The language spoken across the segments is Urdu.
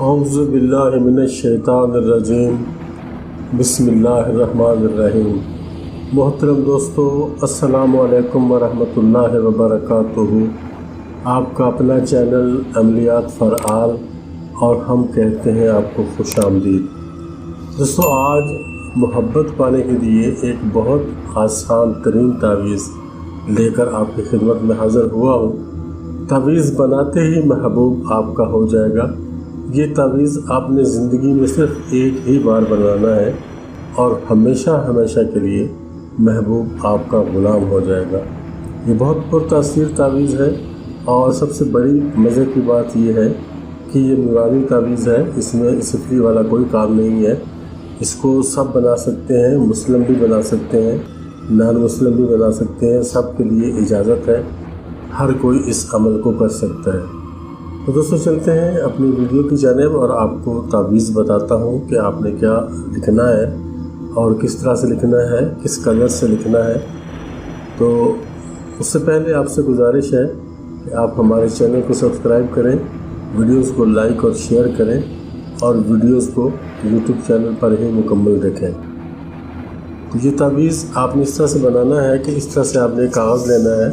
اعوذ باللہ من الشیطان الرجیم بسم اللہ الرحمن الرحیم۔ محترم دوستو، السلام علیکم ورحمۃ اللہ وبرکاتہ۔ آپ کا اپنا چینل عملیات فار آل اور ہم کہتے ہیں آپ کو خوش آمدید۔ دوستو، آج محبت پانے کے لیے ایک بہت آسان ترین تعویذ لے کر آپ کی خدمت میں حاضر ہوا ہوں۔ تعویذ بناتے ہی محبوب آپ کا ہو جائے گا۔ یہ تعویذ آپ نے زندگی میں صرف ایک ہی بار بنانا ہے اور ہمیشہ ہمیشہ کے لیے محبوب آپ کا غلام ہو جائے گا۔ یہ بہت پرتاثیر تعویذ ہے اور سب سے بڑی مزے کی بات یہ ہے کہ یہ نورانی تعویذ ہے۔ اس میں سفری والا کوئی کام نہیں ہے۔ اس کو سب بنا سکتے ہیں، مسلم بھی بنا سکتے ہیں، نان مسلم بھی بنا سکتے ہیں، سب کے لیے اجازت ہے۔ ہر کوئی اس عمل کو کر سکتا ہے۔ تو دوستو، چلتے ہیں اپنی ویڈیو کی جانب اور آپ کو تعویذ بتاتا ہوں کہ آپ نے کیا لکھنا ہے اور کس طرح سے لکھنا ہے، کس کلر سے لکھنا ہے۔ تو اس سے پہلے آپ سے گزارش ہے کہ آپ ہمارے چینل کو سبسکرائب کریں، ویڈیوز کو لائک اور شیئر کریں اور ویڈیوز کو یوٹیوب چینل پر ہی مکمل دیکھیں۔ تو یہ تعویذ آپ نے اس طرح سے بنانا ہے کہ اس طرح سے آپ نے کاغذ لینا ہے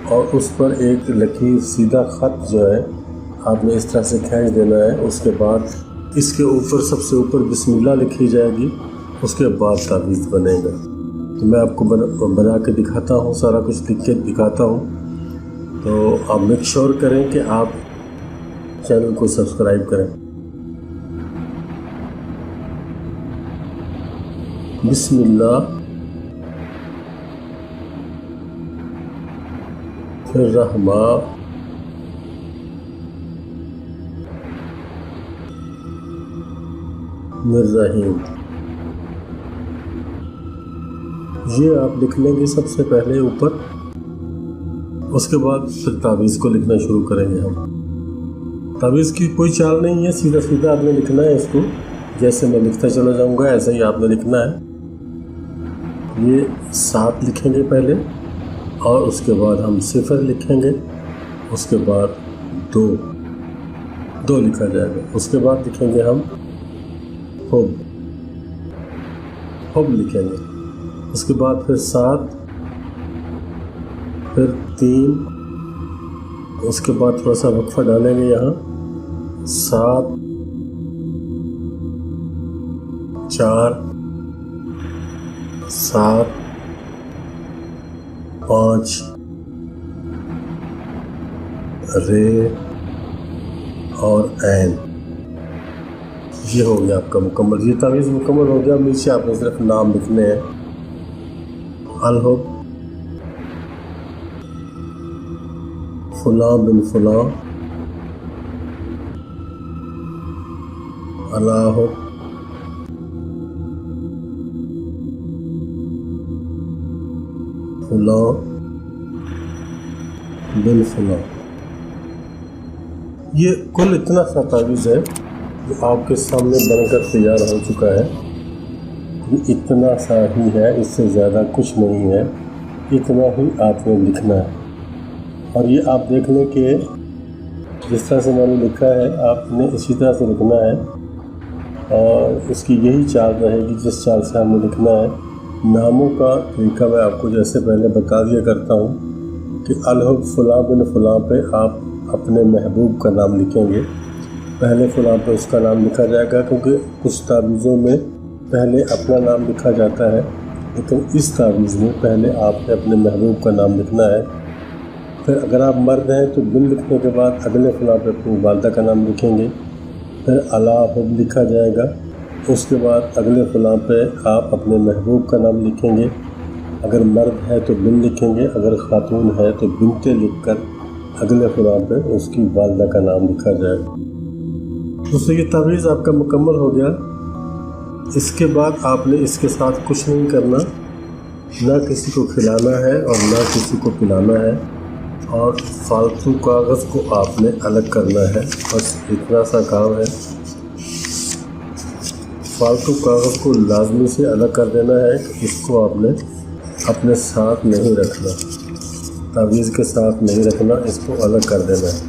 اور اس پر ایک لکیر سیدھا خط جو ہے آپ نے اس طرح سے کھینچ دینا ہے۔ اس کے بعد اس کے اوپر سب سے اوپر بسم اللہ لکھی جائے گی، اس کے بعد تعویذ بنے گا۔ تو میں آپ کو بنا کے دکھاتا ہوں، سارا کچھ لکھ کے دکھاتا ہوں۔ تو آپ میک شور کریں کہ آپ چینل کو سبسکرائب کریں۔ بسم اللہ الرحمن الرحیم۔ یہ آپ لکھ لیں گے سب سے پہلے اوپر، اس کے بعد پھر تعویذ کو لکھنا شروع کریں گے ہم۔ تعویذ کی کوئی چال نہیں ہے، سیدھا سیدھا آپ نے لکھنا ہے اس کو۔ جیسے میں لکھتا چلا جاؤں گا ایسے ہی آپ نے لکھنا ہے۔ یہ 7 لکھیں گے پہلے اور اس کے بعد ہم 0 لکھیں گے، اس کے بعد 2 لکھا جائے گا، اس کے بعد لکھیں گے ہم حب لکھیں گے، اس کے بعد پھر 7، پھر 3، اس کے بعد تھوڑا سا وقفہ ڈالیں گے یہاں، 7، 4، 7، 5 رے اور عین۔ یہ ہو گیا آپ کا مکمل، یہ تعویذ مکمل ہو گیا۔ نیچے آپ نے صرف نام لکھنے ہیں، الحب فلاں بن فلاں، الحب فلاں بن فلاں۔ یہ کل اتنا سا تعویذ ہے جو آپ کے سامنے بن کر تیار ہو چکا ہے۔ یہ اتنا سا ہی ہے، اس سے زیادہ کچھ نہیں ہے، اتنا ہی آپ نے لکھنا ہے۔ اور یہ آپ دیکھ لیں کہ جس طرح سے میں نے لکھا ہے آپ نے اسی طرح سے لکھنا ہے اور اس کی یہی چال رہے گی جس چال سے ہم نے لکھنا ہے۔ ناموں کا طریقہ میں آپ کو جیسے پہلے بتا دیا کرتا ہوں کہ الحب فلاں بن فلاں پہ آپ اپنے محبوب کا نام لکھیں گے۔ پہلے فلاں پہ اس کا نام لکھا جائے گا، کیونکہ کچھ تعویذوں میں پہلے اپنا نام لکھا جاتا ہے، لیکن اس تعویذ میں پہلے آپ نے اپنے محبوب کا نام لکھنا ہے۔ پھر اگر آپ مرد ہیں تو بن لکھنے کے بعد اگلے فلاں پہ اپنی والدہ کا نام لکھیں گے، پھر الحب لکھا جائے گا، اس کے بعد اگلے فلاں پہ آپ اپنے محبوب کا نام لکھیں گے۔ اگر مرد ہے تو بن لکھیں گے، اگر خاتون ہے تو بنتے لکھ کر اگلے فلاں پہ اس کی والدہ کا نام لکھا جائے گا۔ دوستو، یہ تعویذ آپ کا مکمل ہو گیا۔ اس کے بعد آپ نے اس کے ساتھ کچھ نہیں کرنا، نہ کسی کو کھلانا ہے اور نہ کسی کو پلانا ہے، اور فالتو کاغذ کو آپ نے الگ کرنا ہے۔ بس اتنا سا کام ہے، فالتو کاغذ کو لازمی سے الگ کر دینا ہے کہ اس کو آپ نے اپنے ساتھ نہیں رکھنا، تعویذ کے ساتھ نہیں رکھنا، اس کو الگ کر دینا ہے۔